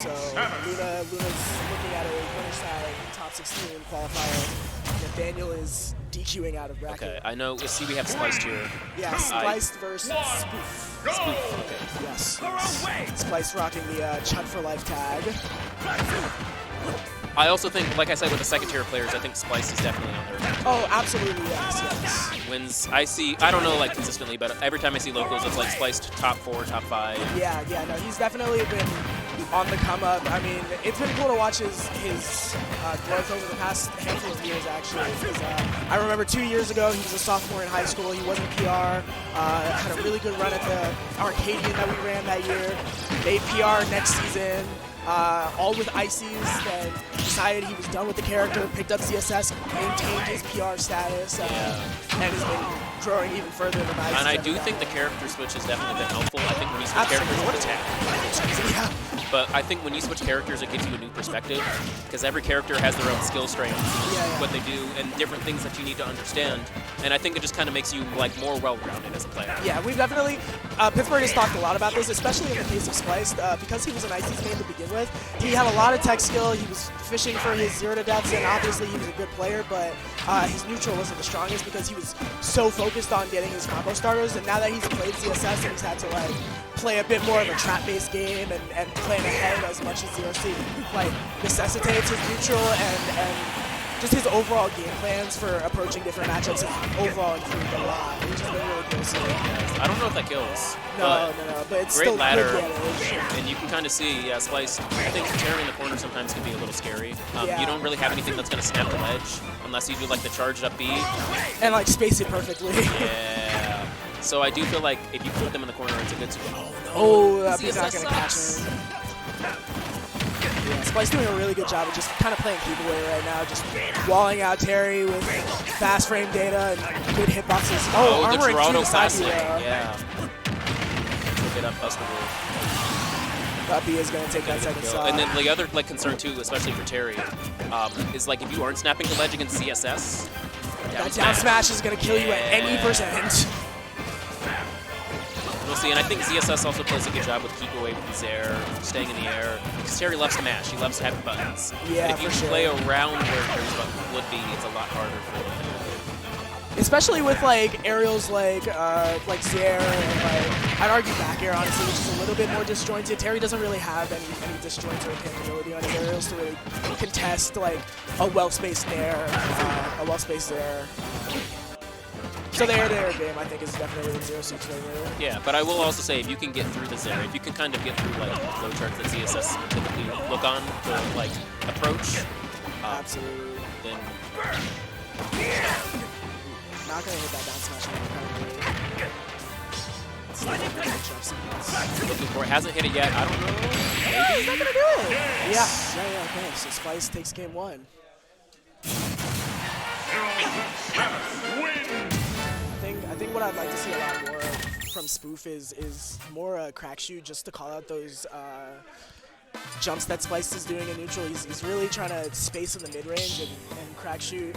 So Luna's looking at a winner side top 16 qualifier. Nathaniel is DQing out of bracket. Okay, I know. Let's see, we have Spliced here. Yeah, Spliced versus Spoof. Spoof, okay. Yes. Spliced rocking the Chud for Life tag. I also think, like I said, with the second tier players, I think Spliced is definitely on there. Oh, absolutely, yes. Wins, I don't know like consistently, but every time I see locals, it's like Spliced top 4, top 5. Yeah, no, he's definitely been on the come up. I mean, it's been cool to watch his growth over the past handful of years, actually. I remember 2 years ago, he was a sophomore in high school. He wasn't PR. Had a really good run at the Arcadian that we ran that year. Made PR next season. All with ICs, then decided he was done with the character, picked up CSS, maintained his PR status, and has been growing even further in the ICs. And I do think the character switch has definitely been helpful. I think when you switch characters, what attack? Yeah. But I think when you switch characters, it gives you a new perspective, because every character has their own skill strengths, what they do, and different things that you need to understand. And I think it just kind of makes you like more well-rounded as a player. Yeah, we've definitely, Pittsburgh has talked a lot about this, especially in the case of Spliced. Because he was an IC's main to begin with, he had a lot of tech skill, he was fishing for his 0 to deaths, and obviously he was a good player, but his neutral wasn't the strongest because he was so focused on getting his combo starters, and now that he's played CSS and he's had to like play a bit more of a trap-based game and plan ahead as much as ZRC like necessitates his neutral and just his overall game plans for approaching different matchups has overall improved a lot, which has been really cool to see. I don't know if that kills. No, but it's great still ladder, good damage. and you can kind of see, Spliced, I think tearing in the corner sometimes can be a little scary. You don't really have anything that's going to snap the ledge unless you do like the charged up B. And like space it perfectly. Yeah. So I do feel like if you put them in the corner, it's a good situation. Oh, that B's not going to catch him. Yeah, Spliced doing a really good job of just kind of playing keep away right now, just walling out Terry with fast frame data and good hitboxes. Oh, the armoring Toronto to the side classic, hero. yeah. Look it up, bustable. That B is going to take that second shot. And then the other like concern too, especially for Terry, is like if you aren't snapping the ledge against CSS, that down smash is going to kill you at any percent. We'll see, and I think ZSS also plays a good job with keep away with his air, staying in the air, because Terry loves to mash, he loves to have buttons. Yeah, and if you play around where Terry's button would be, it's a lot harder for him. Especially with like aerials like Zaire and like, I'd argue back air honestly, which is a little bit more disjointed. Terry doesn't really have any disjoint or capability on his aerials to really contest like a well-spaced air, So the air game, I think, is definitely in Zero Suit's favor. Yeah, but I will also say, if you can get through the Zero, if you can kind of get through like the flow charts that CSS typically look on to like approach, absolutely. Then not gonna hit that down smash. Looking for it, hasn't hit it yet. I don't know. Maybe he's not gonna do it. Yeah. Okay. So Spliced takes game 1. I think what I'd like to see a lot more from Spoof is more crack shoot, just to call out those jumps that Spliced is doing in neutral. He's really trying to space in the mid range, and crack shoot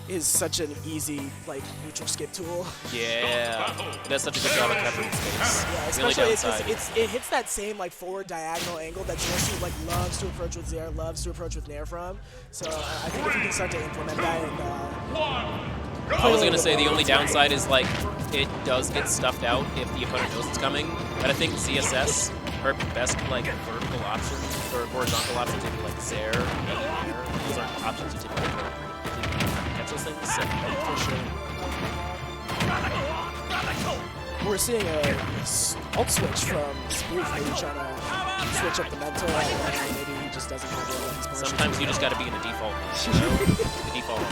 is such an easy like neutral skip tool. Yeah, that's such a good job of covering space. Yeah, especially it hits that same like forward diagonal angle that ZRC like loves to approach with Zaire, loves to approach with Nair from. So I think if you can start to implement that and I was gonna say the only downside is like it does get stuffed out if the opponent knows it's coming. But I think ZSS, her best like vertical options or horizontal options would be like Zaire and Nair. Those aren't options you typically catch those things. So. For sure. We're seeing a ult switch from Spoof, maybe trying to switch up the mental, and maybe he just doesn't have the sometimes you just got to be in the default. The default.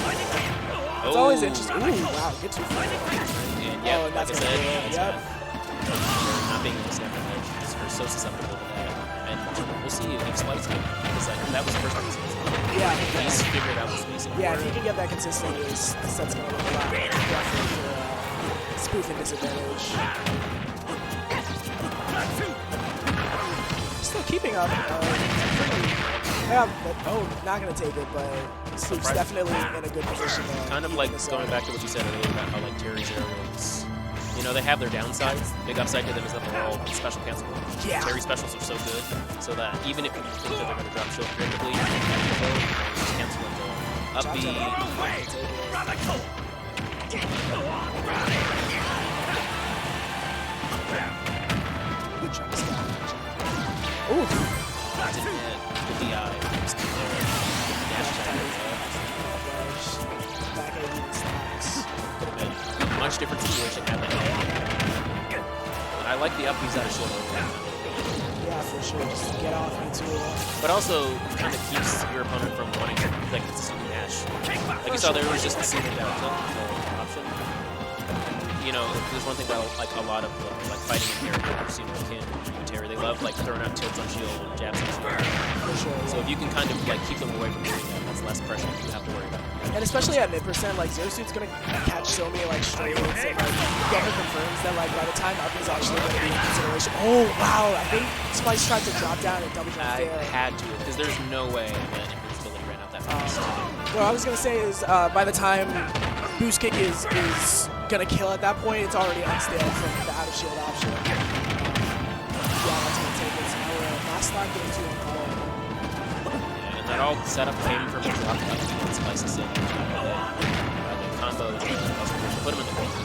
It's always interesting. Ooh, wow, get too far. And yeah, like I said, yep. Not being able to snap that edge, because we're so susceptible to that. And we'll see if Spliced can, because that was the first time yeah, he's figured out the spacing. Yeah, if he can get that consistent, the set's going to look a lot rougher for Spoof and disadvantage. Still keeping up. Yeah, but, not going to take it, but Spoof's definitely in a good position. Kind of like going back to what you said earlier about how like Terry's aerials You know, they have their downsides. Big upside to them is that they're all special cancelable. Yeah. Terry specials are so good, so that even if you think that they're going to drop shield predictably, just cancel it. Up B. Good try to stop. Ooh. That's it. Good DI. Just keep there. Dash attack. Back A stocks. Could have been a much different situation had that. And I like the up B's out of shield early. Yeah, for sure. Just get off me too. But also kind of keeps your opponent from wanting to like consistently dash. Like you saw, there was just a single down tilt option. You know, there's one thing that like a lot of like fighting in characters, you know, Kim and Terry, they love like throwing out tilts on shield and jabs on shield. For sure. So if you can kind of like keep them away from doing that, that's less pressure you have to worry about. And especially at mid-percent, like Zero Suit's gonna catch Somi like straight hits and like get her confirms that like by the time up is actually gonna be in consideration. Oh wow, I think Spliced tried to drop down and double jump I fail. had to, because there's no way that invincibility ran out that fast. What I was gonna say is by the time boost kick is gonna kill at that point, it's already unstable from the out of shield option. Yeah, that's gonna take it. So now we're last line getting 2 on call. And that all setup came from a drop up and Spliced in. The combo put him in the corner.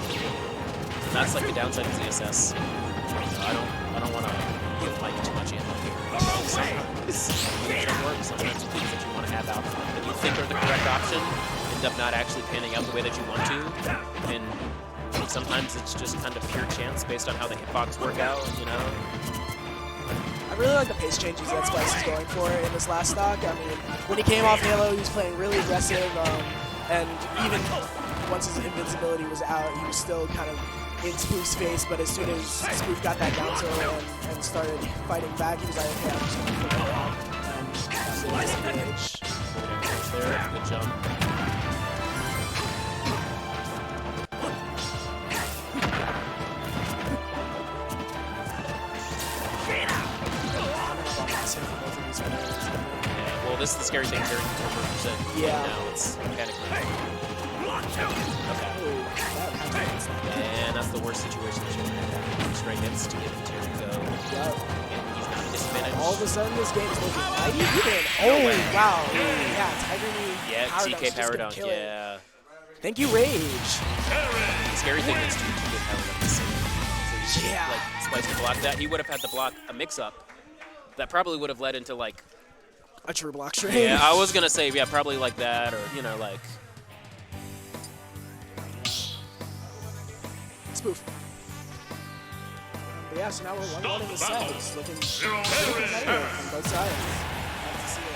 And that's like the downside of ZSS. I don't want to give Mike too much ammo here. Sometimes it doesn't work. Sometimes the things that you want to have out that you think are the correct option end up not actually panning out the way that you want to. And sometimes it's just kind of pure chance based on how the hitbox work out, you know? I really like the pace changes that Spliced is going for in this last stock. I mean, when he came off Halo, he was playing really aggressive, and even once his invincibility was out, he was still kind of in Spoof's face, but as soon as Spoof got that down tilt and started fighting back, he was like, okay, I'm just going to put it out. And disengage. There, good jump. Well, this is the scary thing here in 100%. Yeah. Now it's mechanically. Okay. And that's the worst situation that you can have. Straight hits to get Terry to go. Yep. And he's not at disadvantage. All of a sudden, this game is looking mighty good. Oh, wow. Yeah, Tiger Knee. Yeah, TK power down. Kill Yeah. it. Thank you, Rage. The scary thing is to get power down. So Yeah. like Spliced to block that. He would have had to block a mix-up. That probably would have led into like. A true block string. Yeah, I was gonna say probably like that, or you know like. Spoof. But yeah, so now we're 1-1 in the set. It's looking competitive from both sides. Nice to see it.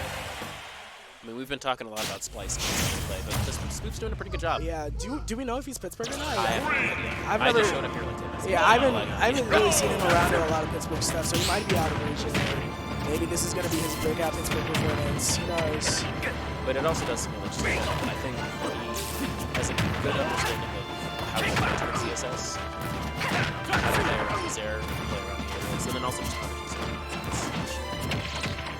I mean, we've been talking a lot about Spliced play, but Spoof's doing a pretty good job. Yeah. Do we know if he's Pittsburgh or not? I have no idea. I've I never just showed up here like 10 minutes ago. Yeah, I haven't really seen him around in a lot of Pittsburgh stuff, so he might be out of region. Maybe this is going to be his breakout Pittsburgh performance. Who knows? But it also does some really just, I think he has a good understanding of how to play towards CSS. How to play around his air, play around the areas, and then also just punishes.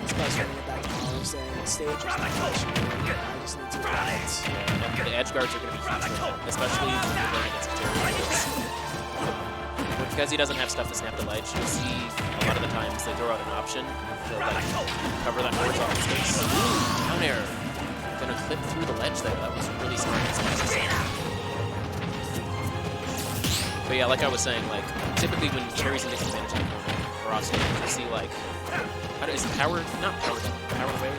This guy's running it back to power, saying stage is not much. I just need to run it. Yeah, and the edge guards are going to be huge for him, especially when you're going against Terry. Because he doesn't have stuff to snap the ledge, you'll see a lot of the times they throw out an option to like cover that horizontal space. Down air. Gonna clip through the ledge there. That was really smart. But yeah, like I was saying, like typically when Terry's in disadvantage in the corner or off stage, you see like is it power? Not power down. Power away.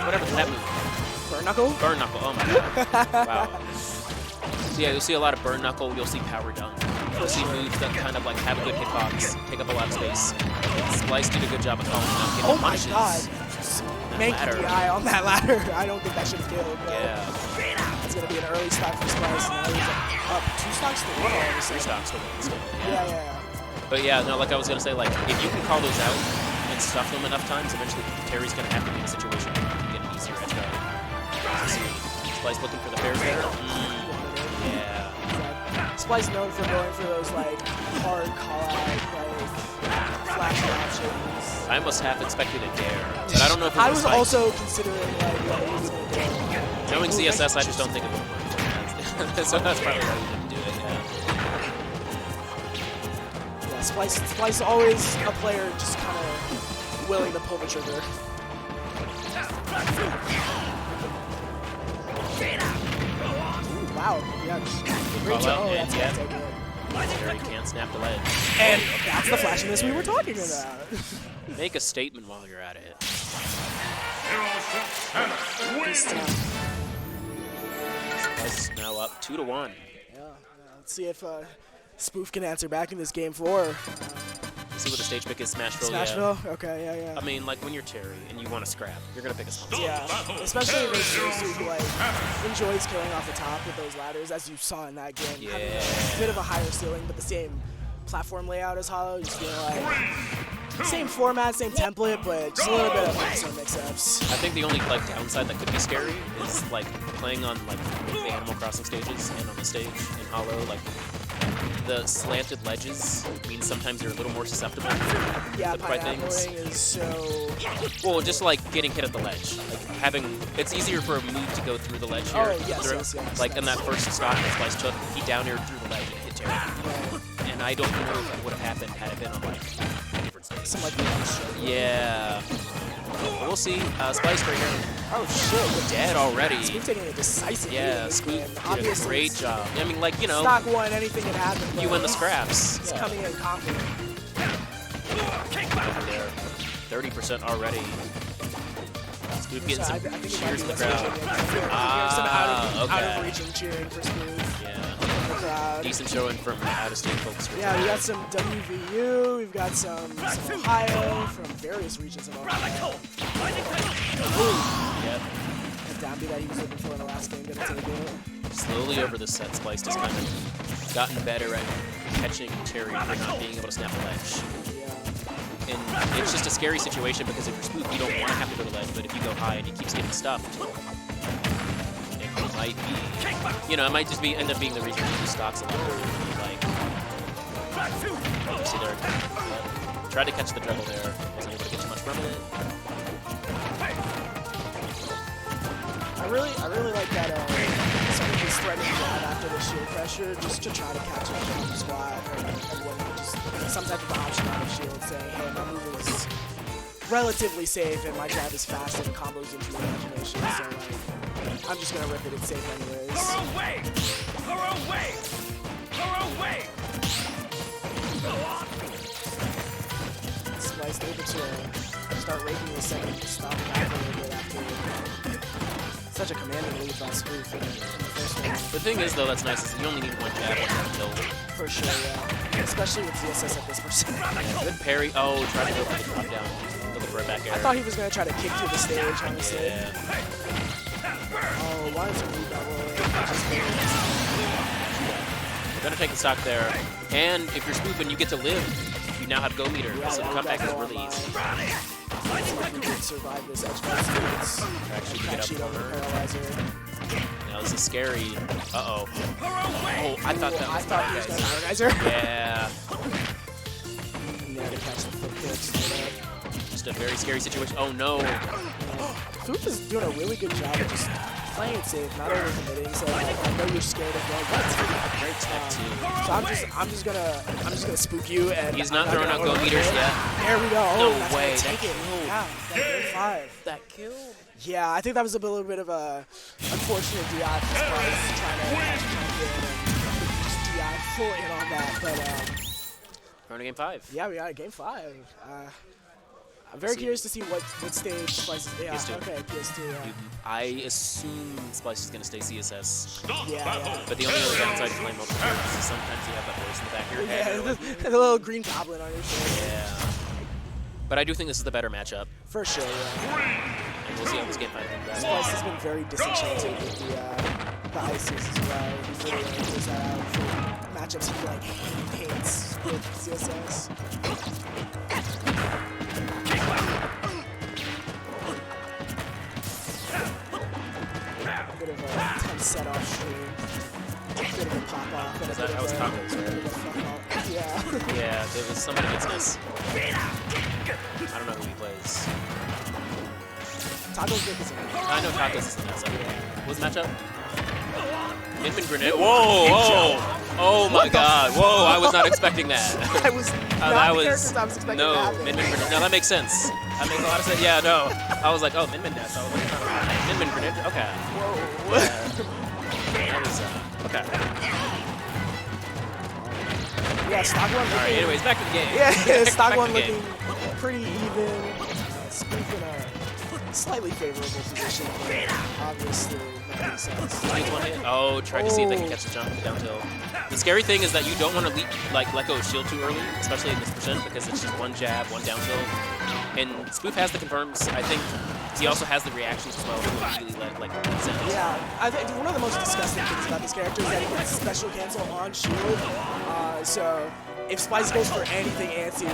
Whatever that move. Burn knuckle? Burn knuckle. Oh my god. Wow. So yeah, you'll see a lot of burn knuckle. You'll see power down. You'll see moves that kind of like have a good hitbox, take up a lot of space. Spliced did a good job of calling out. Oh my god! Manky DI on that ladder. I don't think that should have killed. Yeah. It's gonna be an early stock for Spliced. Now he's up 2 stocks to 1 all of a sudden. 3 stocks to 1. Yeah. But yeah, no, like I was gonna say, like if you can call those out and stuff them enough times, eventually Terry's gonna have to be in a situation where he can get an easier edge guard. See, Spliced looking for the fairs there. Yeah. Spliced known for going for those like hard call-out, like flash options. I almost half expected a dare, but I don't know if it I was was like, also considering like what he was gonna do. knowing CSS, I just don't think it would work. So that's probably why we didn't do it. Yeah. Spliced is always a player just kind of willing to pull the trigger. Ooh, wow. Yeah. Great job. Oh, that's gonna take it. There you can't snap the ledge. And that's the flashiness we were talking about. Make a statement while you're at it. Spliced is now up 2-1. Yeah. Let's see if Spoof can answer back in this game 4. See what the stage pick is, Smashville. Smashville? Yeah. Okay, yeah. I mean, like, when you're Terry and you want to scrap, you're going to pick a small. Yeah, especially if it's who like enjoys killing off the top with those ladders, as you saw in that game. Yeah. Having a bit of a higher ceiling, but the same platform layout as Hollow. Just being like same format, same template, but just a little bit of some mix-ups. I think the only like downside that could be scary is like playing on like the Animal Crossing stages and on the stage in Hollow, like the slanted ledges means sometimes you're a little more susceptible Yeah, to quite things. is so... Well, just like getting hit at the ledge. Like it's easier for a move to go through the ledge here. Oh, yes. Like in that first spot that Spliced took, he down aired through the ledge and hit Terry. Right. And I don't know if that would have happened had it been on like a different stage. Some like Yeah. We'll see. Spliced right here. Oh shit, Dead already. Spoof taking a decisive Yeah, lead. Spoof did a great job. I mean, like, you know, Stock 1, anything can happen. you win the scraps. He's coming in confident. There. 30% already. Spoof getting some I think it cheers in might the be crowd. some out Okay. of region cheering for Spoof. Yeah. The crowd. Decent showing from out-of-state folks. Yeah, we got some WVU, we've got some Ohio, from various regions of Ohio. Yep. And Downbeat that he was looking for in the last game, gonna take it. Slowly over the set, Spliced has kind of gotten better at catching Terry for not being able to snap the ledge. Yeah. And it's just a scary situation because if you're Spoof, you don't want to have to go to ledge, but if you go high and he keeps getting stuffed, it might be, you know, it might just end up being the reason he stocks a lot more. Like, you see there, tried to catch the dribble there, wasn't able to get too much from it. I really like that Spoof is threatening grab after the shield pressure just to try to catch up on the squad and when just some type of option on the shield saying, hey, my move is relatively safe and my grab is fast and combos into your imagination, so like, I'm just gonna rip it, it's safe anyways. Spliced able to start raking the second stop back a little bit after such a commanding lead by Spoof in the first one. The thing is, though, that's nice is you only need one jab on kill. For sure, yeah. Especially with ZSS at this percent. Yeah, good parry. Oh, tried to go for the drop down. Looking for a back air. I thought he was going to try to kick through the stage, honestly. Yeah. Oh, why does he leave that roll? Gonna take the stock there. And if you're Spoof and you get to live, you now have go meter. Yeah, so the comeback is really easy. Let's see if we can survive this edge by Spoof. Actually, get up over corner. Paralyzer. Now this is scary. Uh-oh. Oh, I thought that was he was going to Paralyzer. Yeah. Yeah, to catch the flip kick straight up. Just a very scary situation. Oh, no. Spoof is doing a really good job of just playing it safe, not overcommitting. So like, I know you're scared of going, but it's a great tech too. So I'm just gonna spook you and he's not throwing out go meters yet. There we go. No that's way. Take it. Yeah, that game 5. That killed. Yeah, I think that was a little bit of a unfortunate DI for Spliced trying to catch in and just DI full in on that. But We're in game 5. yeah, we got game 5. I'm very curious to see what stage Spliced is. Yeah, PS2. okay, PS2, yeah. I assume Spliced is going to stay CSS. Yeah. But the only other downside to playing multiplayer is sometimes you have that voice in the back of your head. Yeah, the little green goblin on your shoulder. Yeah. But I do think this is the better matchup. For sure, yeah. And we'll see how this game 5 goes. Spliced has been very disenchanted with the ICs as well. He really figures that out for matchups he like hates with CSS. Bit of a tense set off stream. Bit of a pop off. And That was tacos, right? Yeah. Yeah, there was somebody against us. I don't know who he plays. Tacos Dick is in I know Tacos is the next one. What's the matchup? Inman Grenade. Whoa, whoa. Oh my god. Whoa, I was not expecting that. I was that the was characters I was expecting to happen. Min Grenade. No, that makes sense. That makes a lot of sense. Yeah, no. I was like, oh, Min dash. I was like, Min Grenade. Okay. Whoa. That was okay. Yeah, stock one. All right. Anyways, back to the game. Yeah, stock Back one to the looking game. pretty even. Spoof in a slightly favorable position, but obviously not making sense. Needs one hit. Oh, tried to see if they can catch the jump down tilt. The scary thing is that you don't want to let go of shield too early, especially in this percent, because it's just one jab, one down tilt. And Spoof has the confirms. I think he also has the reactions as well. He really let send. Yeah, I think one of the most disgusting things about this character is that he can special cancel on shield. So if Spliced goes for anything anti,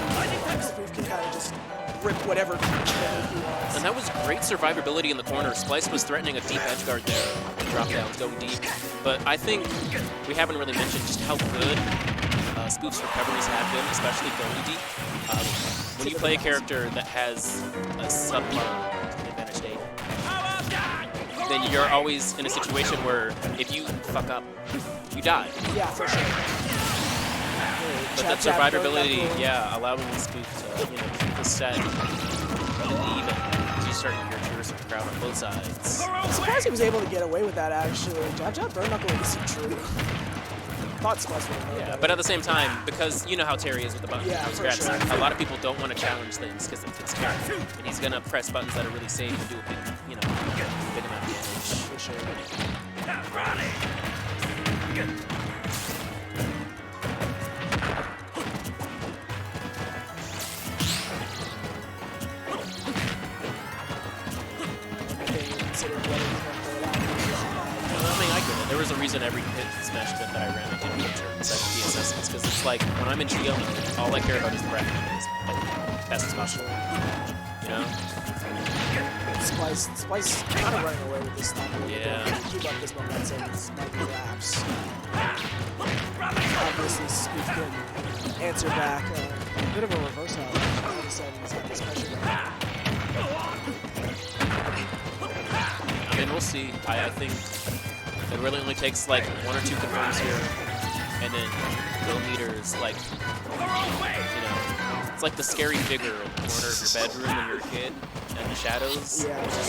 Spoof can kind of just rip whatever he wants. And that was great survivability in the corner. Spliced was threatening a deep edge guard there. Drop downs, going deep. But I think we haven't really mentioned just how good Spoof's recoveries have been, especially going deep. When you play a character that has a subpar advantage state, then you're always in a situation where if you fuck up, you die. Yeah, for sure. But that survivability, yeah, allowing Spoof to keep the set really even. You start to hear cheers from the crowd on both sides. I'm surprised he was able to get away with that, actually. Jab, burn knuckle is true. Thought Spliced would have Yeah, but at the same time, because you know how Terry is with the buttons, yeah, for sure. A lot of people don't want to challenge things because it's Terry, and he's gonna press buttons that are really safe and do a big, big amount of damage. For sure. I mean, I get it. There was a reason every hit smash event that I ran, I didn't get certain second DSS, because it's like when I'm in GL mode, all I care about is the bracket numbers, like best as possible. You know? Spliced kind of running away with this stuff. Yeah. Keep up this momentum. This might be laps. Obviously, Spoof can answer back. A bit of a reverse out. All of a sudden, he's got this pressure back. I mean, we'll see. I think it really only takes like 1 or 2 confirms here, and then go meters, like, it's like the scary figure in the corner of your bedroom when you're a kid, and the shadows. Yeah, just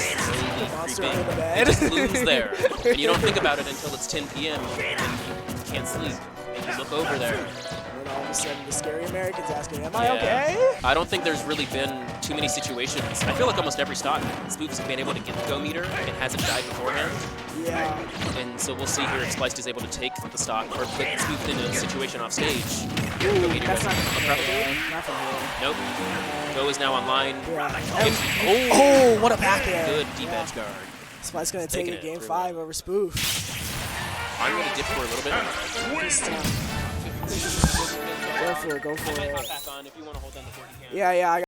the monster creeping. under the bed. It just looms there, and you don't think about it until it's 10 p.m. and you can't sleep, and you look over there. And all of a sudden, the scary American's asking, am I okay? I don't think there's really been too many situations. I feel like almost every stock, Spoof's been able to get the go meter and hasn't died beforehand. Yeah. And so we'll see here if Spliced is able to take the stock or put Spoof into a situation off stage. Ooh, Go meter that's not probably. not from here. Nope. Go is now online. Yeah. Oh, what a back air. Good deep edge guard. Spliced going to take it game pretty 5 over Spoof. I'm going to dip for a little bit. Go for it, go for it. Hop back on if you want to hold down the 40 cam. Yeah, I